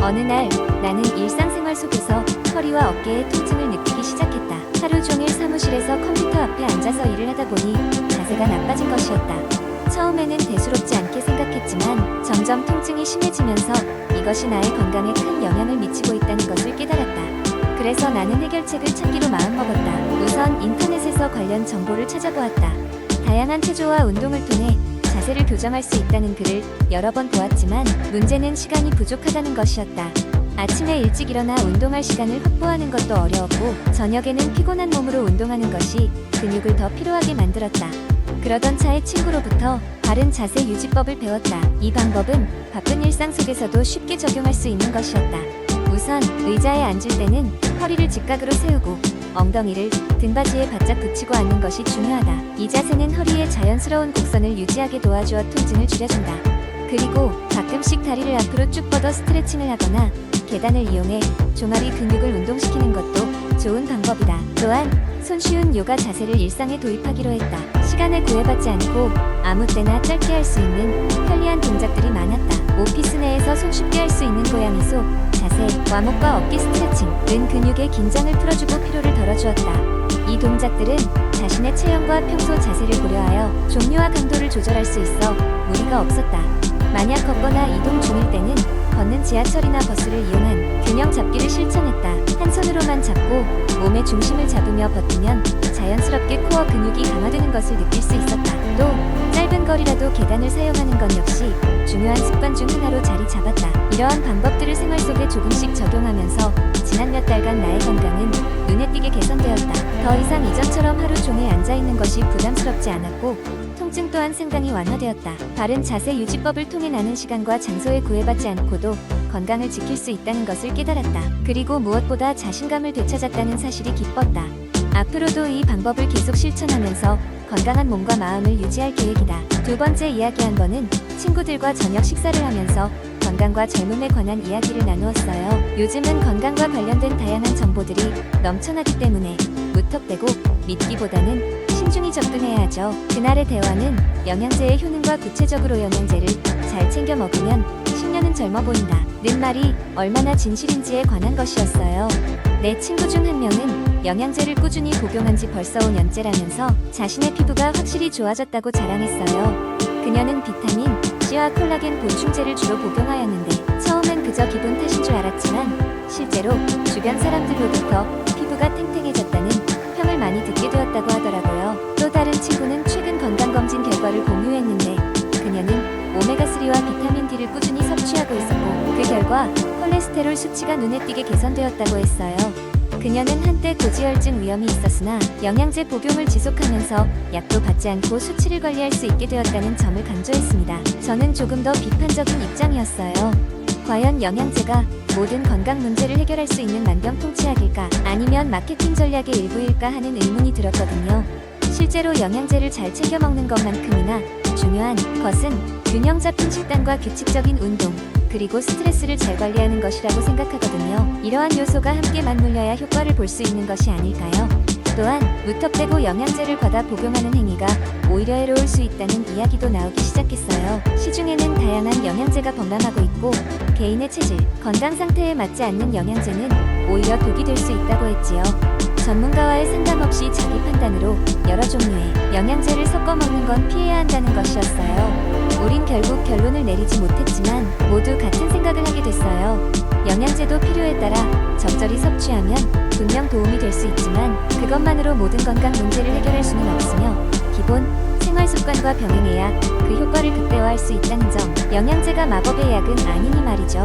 어느 날 나는 일상생활 속에서 허리와 어깨에 통증을 느끼기 시작했다. 하루 종일 사무실에서 컴퓨터 앞에 앉아서 일을 하다 보니 자세가 나빠진 것이었다. 처음에는 대수롭지 않게 생각했지만 점점 통증이 심해지면서 이것이 나의 건강에 큰 영향을 미치고 있다는 것을 깨달았다. 그래서 나는 해결책을 찾기로 마음먹었다. 우선 인터넷에서 관련 정보를 찾아보았다. 다양한 체조와 운동을 통해 자세를 교정할 수 있다는 글을 여러 번 보았지만 문제는 시간이 부족하다는 것이었다. 아침에 일찍 일어나 운동할 시간을 확보하는 것도 어려웠고 저녁에는 피곤한 몸으로 운동하는 것이 근육을 더 피로하게 만들었다. 그러던 차에 친구로부터 바른 자세 유지법을 배웠다. 이 방법은 바쁜 일상 속에서도 쉽게 적용할 수 있는 것이었다. 우선 의자에 앉을 때는 허리를 직각으로 세우고 엉덩이를 등받이에 바짝 붙이고 앉는 것이 중요하다. 이 자세는 허리의 자연스러운 곡선을 유지하게 도와주어 통증을 줄여준다. 그리고 가끔씩 다리를 앞으로 쭉 뻗어 스트레칭을 하거나 계단을 이용해 종아리 근육을 운동시키는 것도 좋은 방법이다. 또한 손쉬운 요가 자세를 일상에 도입하기로 했다. 시간을 구애받지 않고 아무 때나 짧게 할 수 있는 편리한 동작들이 많았다. 오피스 내에서 손쉽게 할 수 있는 고양이소, 자세, 와목과 어깨 스트레칭은 근육의 긴장을 풀어주고 피로를 덜어주었다. 이 동작들은 자신의 체형과 평소 자세를 고려하여 종류와 강도를 조절할 수 있어 무리가 없었다. 만약 걷거나 이동 중일 때는 걷는 지하철이나 버스를 이용한 균형 잡기를 실천했다. 한 손으로만 잡고 몸의 중심을 잡으며 버티면 자연스럽게 코어 근육이 강화되는 것을 느낄 수 있었다. 또 짧은 거리라도 계단을 사용하는 것 역시 중요한 습관 중 하나로 자리 잡았다. 이러한 방법들을 생활 속에 조금씩 적용하면서 지난 몇 달간 나의 건강은 눈에 띄게 개선되었다. 더 이상 이전처럼 하루 종일 앉아있는 것이 부담스럽지 않았고 통증 또한 상당히 완화되었다. 바른 자세 유지법을 통해 나는 시간과 장소에 구애받지 않고도 건강을 지킬 수 있다는 것을 깨달았다. 그리고 무엇보다 자신감을 되찾았다는 사실이 기뻤다. 앞으로도 이 방법을 계속 실천하면서 건강한 몸과 마음을 유지할 계획이다. 두 번째 이야기한 번은 친구들과 저녁 식사를 하면서 건강과 젊음에 관한 이야기를 나누었어요. 요즘은 건강과 관련된 다양한 정보들이 넘쳐나기 때문에 무턱대고 믿기보다는 신중히 접근해야 하죠. 그날의 대화는 영양제의 효능과 구체적으로 영양제를 잘 챙겨 먹으면 10년은 젊어 보인다 는 말이 얼마나 진실인지에 관한 것이었어요. 내 친구 중 한 명은 영양제를 꾸준히 복용한 지 벌써 5년째라면서 자신의 피부가 확실히 좋아졌다고 자랑했어요. 그녀는 비타민 C와 콜라겐 보충제를 주로 복용하였는데 처음엔 그저 기분 탓인 줄 알았지만 실제로 주변 사람들로부터 피부가 탱탱해졌다는 평을 많이 듣게 되었다고 하더라고요. 또 다른 친구는 최근 건강검진 결과를 공유했는데 그녀는 오메가3와 비타민 D를 꾸준히 섭취하고 있었고 그 결과 콜레스테롤 수치가 눈에 띄게 개선되었다고 했어요. 그녀는 한때 고지혈증 위험이 있었으나 영양제 복용을 지속하면서 약도 받지 않고 수치를 관리할 수 있게 되었다는 점을 강조했습니다. 저는 조금 더 비판적인 입장이었어요. 과연 영양제가 모든 건강 문제를 해결할 수 있는 만병통치약일까? 아니면 마케팅 전략의 일부일까 하는 의문이 들었거든요. 실제로 영양제를 잘 챙겨 먹는 것만큼이나 중요한 것은 균형 잡힌 식단과 규칙적인 운동, 그리고 스트레스를 잘 관리하는 것이라고 생각하거든요. 이러한 요소가 함께 맞물려야 효과를 볼 수 있는 것이 아닐까요? 또한 무턱대고 영양제를 과다 복용하는 행위가 오히려 해로울 수 있다는 이야기도 나오기 시작했어요. 시중에는 다양한 영양제가 범람하고 있고 개인의 체질, 건강 상태에 맞지 않는 영양제는 오히려 독이 될 수 있다고 했지요. 전문가와의 상담 없이 자기 판단으로 여러 종류의 영양제를 섞어 먹는 건 피해야 한다는 것이었어요. 우린 결국 결론을 내리지 못했지만 모두 같은 생각을 하게 됐어요. 영양제도 필요에 따라 적절히 섭취하면 분명 도움이 될 수 있지만 그것만으로 모든 건강 문제를 해결할 수는 없으며 기본 생활 습관과 병행해야 그 효과를 극대화할 수 있다는 점. 영양제가 마법의 약은 아니니 말이죠.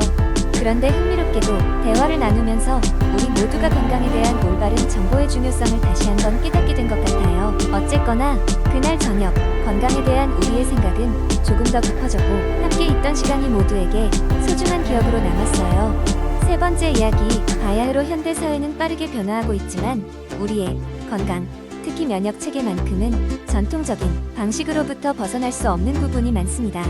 그런데 흥미롭게도 대화를 나누면서 우리 모두가 건강에 대한 올바른 정보의 중요성을 다시 한번 깨닫게 된 것 같아요. 어쨌거나 그날 저녁 건강에 대한 우리의 생각은 조금 더 깊어졌고 함께 있던 시간이 모두에게 소중한 기억으로 남았어요. 세 번째 이야기, 바야흐로 현대 사회는 빠르게 변화하고 있지만 우리의 건강, 특히 면역 체계만큼은 전통적인 방식으로부터 벗어날 수 없는 부분이 많습니다.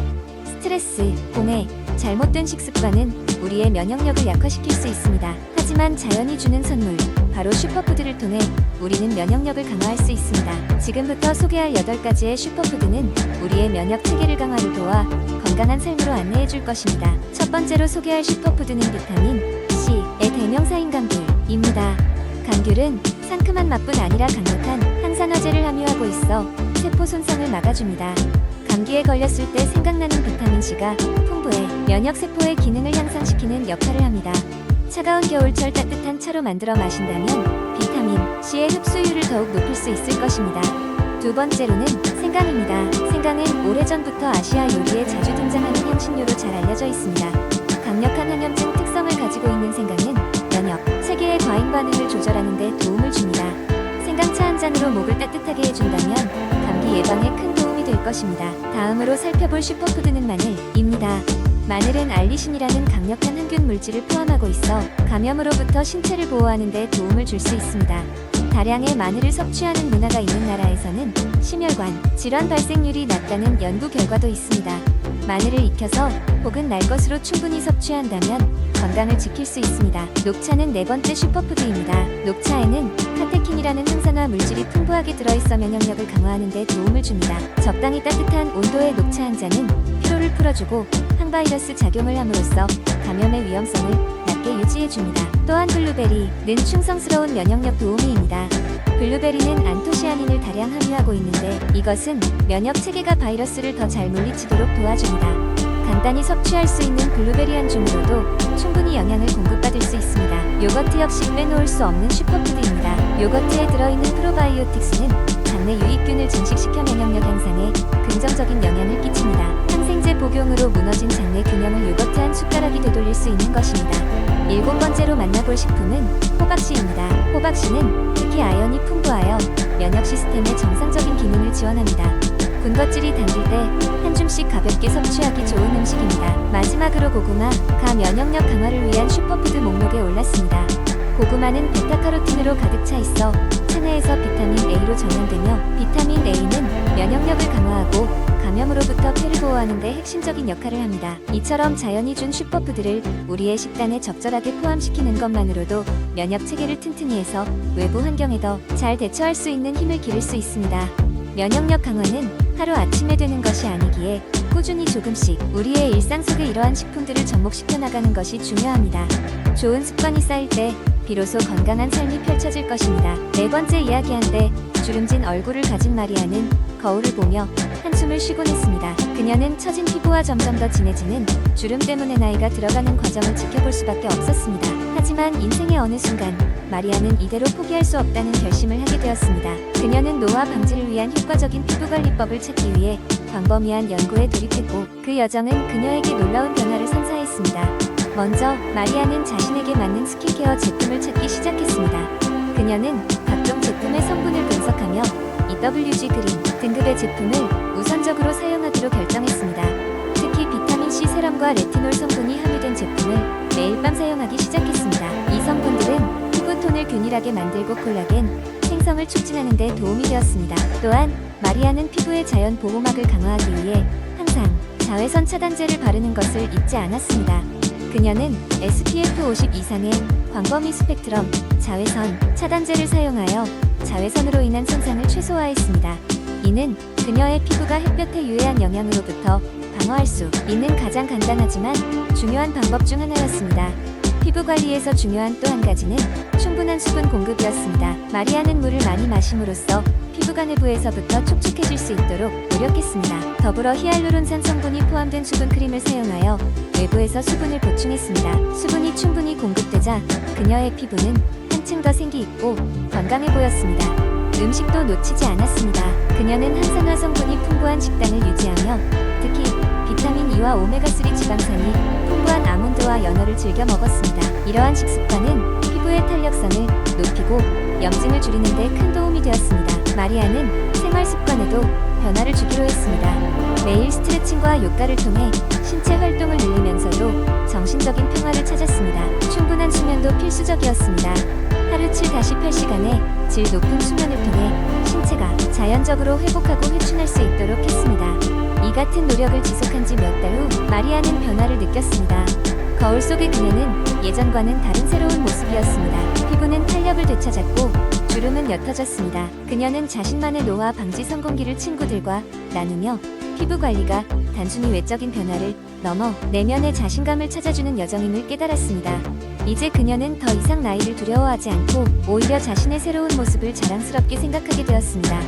스트레스, 공해, 잘못된 식습관은 우리의 면역력을 약화시킬 수 있습니다. 하지만 자연이 주는 선물, 바로 슈퍼푸드를 통해 우리는 면역력을 강화할 수 있습니다. 지금부터 소개할 8가지의 슈퍼푸드는 우리의 면역 체계를 강화를 도와 건강한 삶으로 안내해 줄 것입니다. 첫 번째로 소개할 슈퍼푸드는 비타민 C의 대명사인 감귤입니다. 감귤은 상큼한 맛뿐 아니라 강력한 항산화제를 함유하고 있어 세포 손상을 막아줍니다. 감기에 걸렸을 때 생각나는 비타민 C가 풍부해 면역 세포의 기능을 향상시키는 역할을 합니다. 차가운 겨울철 따뜻한 차로 만들어 마신다면 비타민 C의 흡수율을 더욱 높일 수 있을 것입니다. 두 번째로는 생강입니다. 생강은 오래전부터 아시아 요리에 자주 등장하는 향신료로 잘 알려져 있습니다. 강력한 항염증 특성을 가지고 있는 생강은 면역 체계의 과잉 반응을 조절하는 데 도움을 줍니다. 생강차 한 잔으로 목을 따뜻하게 해준다면 감기 예방에 큰 도움이 될 것입니다. 다음으로 살펴볼 슈퍼푸드는 마늘입니다. 마늘은 알리신이라는 강력한 항균 물질을 포함하고 있어 감염으로부터 신체를 보호하는 데 도움을 줄 수 있습니다. 다량의 마늘을 섭취하는 문화가 있는 나라에서는 심혈관 질환 발생률이 낮다는 연구 결과도 있습니다. 마늘을 익혀서 혹은 날 것으로 충분히 섭취한다면 건강을 지킬 수 있습니다. 녹차는 네 번째 슈퍼푸드입니다. 녹차에는 카테킨이라는 항산화 물질이 풍부하게 들어있어 면역력을 강화하는 데 도움을 줍니다. 적당히 따뜻한 온도의 녹차 한 잔은 피로를 풀어주고 항바이러스 작용을 함으로써 감염의 위험성을 낮게 유지해줍니다. 또한 블루베리는 충성스러운 면역력 도우미입니다. 블루베리는 안토시아닌을 다량 함유하고 있는데 이것은 면역 체계가 바이러스를 더 잘 물리치도록 도와줍니다. 간단히 섭취할 수 있는 블루베리 한 줌으로도 충분히 영양을 공급받을 수 있습니다. 요거트 역시 빼놓을 수 없는 슈퍼푸드입니다. 요거트에 들어있는 프로바이오틱스는 장내 유익균을 증식시켜 면역력 향상에 긍정적인 영향을 끼칩니다. 항생제 복용으로 무너진 장내 균형을 요거트 한 숟가락이 되돌릴 수 있는 것입니다. 일곱 번째로 만나볼 식품은 호박씨입니다. 호박씨는 특히 아연이 풍부하여 면역 시스템의 정상적인 기능을 지원합니다. 군것질이 당길 때 한 줌씩 가볍게 섭취하기 좋은 음식입니다. 마지막으로 고구마, 가 면역력 강화를 위한 슈퍼푸드 목록에 올랐습니다. 고구마는 베타카로틴으로 가득 차 있어 체내에서 비타민 A로 전환되며 비타민 A는 면역력을 강화하고 감염으로부터 폐를 보호하는 데 핵심적인 역할을 합니다. 이처럼 자연이 준 슈퍼푸드를 우리의 식단에 적절하게 포함시키는 것만으로도 면역 체계를 튼튼히 해서 외부 환경에 더 잘 대처할 수 있는 힘을 기를 수 있습니다. 면역력 강화는 하루아침에 되는 것이 아니기에 꾸준히 조금씩 우리의 일상 속에 이러한 식품들을 접목시켜 나가는 것이 중요합니다. 좋은 습관이 쌓일 때 비로소 건강한 삶이 펼쳐질 것입니다. 네 번째 이야기한데 주름진 얼굴을 가진 마리아는 거울을 보며 한숨을 쉬곤 했습니다. 그녀는 처진 피부와 점점 더 진해지는 주름 때문에 나이가 들어가는 과정을 지켜볼 수밖에 없었습니다. 하지만 인생의 어느 순간 마리아는 이대로 포기할 수 없다는 결심을 하게 되었습니다. 그녀는 노화 방지를 위한 효과적인 피부관리법을 찾기 위해 광범위한 연구에 돌입했고 그 여정은 그녀에게 놀라운 변화를 선사했습니다. 먼저 마리아는 자신에게 맞는 스킨케어 제품을 찾기 시작했습니다. 그녀는 각종 제품의 성분을 분석하며 EWG 그린 등급의 제품을 우선적으로 사용하기로 결정했습니다. 특히 비타민C 세럼과 레티놀 성분이 함유된 제품을 매일 밤 사용하기 시작했습니다. 이 성분들은 피부톤을 균일하게 만들고 콜라겐 생성을 촉진하는 데 도움이 되었습니다. 또한 마리아는 피부의 자연 보호막을 강화하기 위해 항상 자외선 차단제를 바르는 것을 잊지 않았습니다. 그녀는 SPF 50 이상의 광범위 스펙트럼 자외선 차단제를 사용하여 자외선으로 인한 손상을 최소화했습니다. 이는 그녀의 피부가 햇볕에 유해한 영향으로부터 방어할 수 있는 가장 간단하지만 중요한 방법 중 하나였습니다. 피부 관리에서 중요한 또 한 가지는 충분한 수분 공급이었습니다. 마리아는 물을 많이 마심으로써 피부가 내부에서부터 촉촉해질 수 있도록 노력했습니다. 더불어 히알루론산 성분이 포함된 수분 크림을 사용하여 외부에서 수분을 보충했습니다. 수분이 충분히 공급되자 그녀의 피부는 한층 더 생기 있고 건강해 보였습니다. 음식도 놓치지 않았습니다. 그녀는 항산화 성분이 풍부한 식단을 유지하며 특히 비타민 E와 오메가3 지방산이 풍부한 아몬드와 연어를 즐겨 먹었습니다. 이러한 식습관은 피부의 탄력성을 높이고 염증을 줄이는 데 큰 도움이 되었습니다. 마리아는 생활 습관에도 변화를 주기로 했습니다. 매일 스트레칭과 요가를 통해 신체 활동을 늘리면서도 정신적인 평화를 찾았습니다. 충분한 수면도 필수적이었습니다. 하루 7-8시간의 질 높은 수면을 통해 신체가 자연적으로 회복하고 회춘할 수 있도록 했습니다. 이 같은 노력을 지속한 지 몇 달 후 마리아는 변화를 느꼈습니다. 거울 속의 그녀는 예전과는 다른 새로운 모습이었습니다. 피부는 탄력을 되찾았고 주름은 옅어졌습니다. 그녀는 자신만의 노화 방지 성공기를 친구들과 나누며 피부 관리가 단순히 외적인 변화를 넘어 내면의 자신감을 찾아주는 여정임을 깨달았습니다. 이제 그녀는 더 이상 나이를 두려워하지 않고 오히려 자신의 새로운 모습을 자랑스럽게 생각하게 되었습니다.